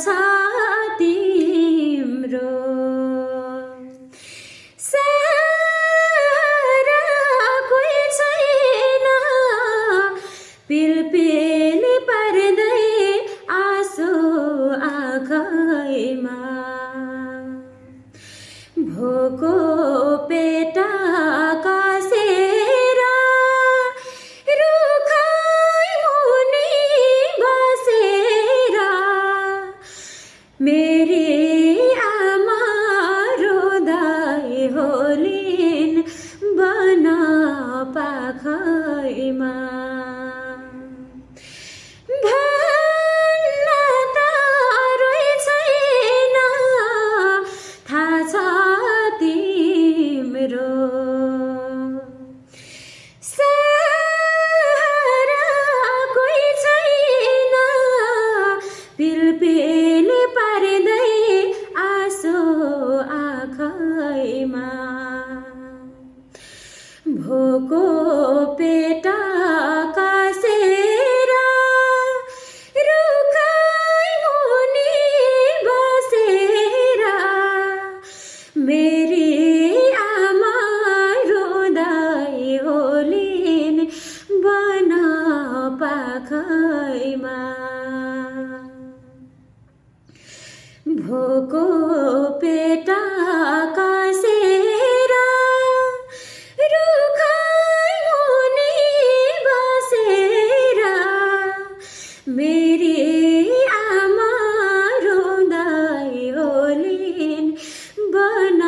छ तिम्रो सारा कोही छैन पिलपिल पर्दै आँसु आँखैमा भोको पेट कसेर रुखै मुनि बसेर मेरी आमा रोदै होलिन् बन पाखैमा भन्न त रोइ छैन थाहा छ तिम्रो सारा कोही छैन पिलपिल पार्दै आँसु आँखैमा भोको पेट कसेर रुखै मुनि बसेर मेरी आमा रोदै होलिन् बन पाखैमा भोको पेट कसेर रुखै मुनि बसेर मेरी आमा रोदै होलिन् बन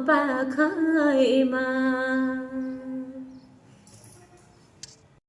पाखैमा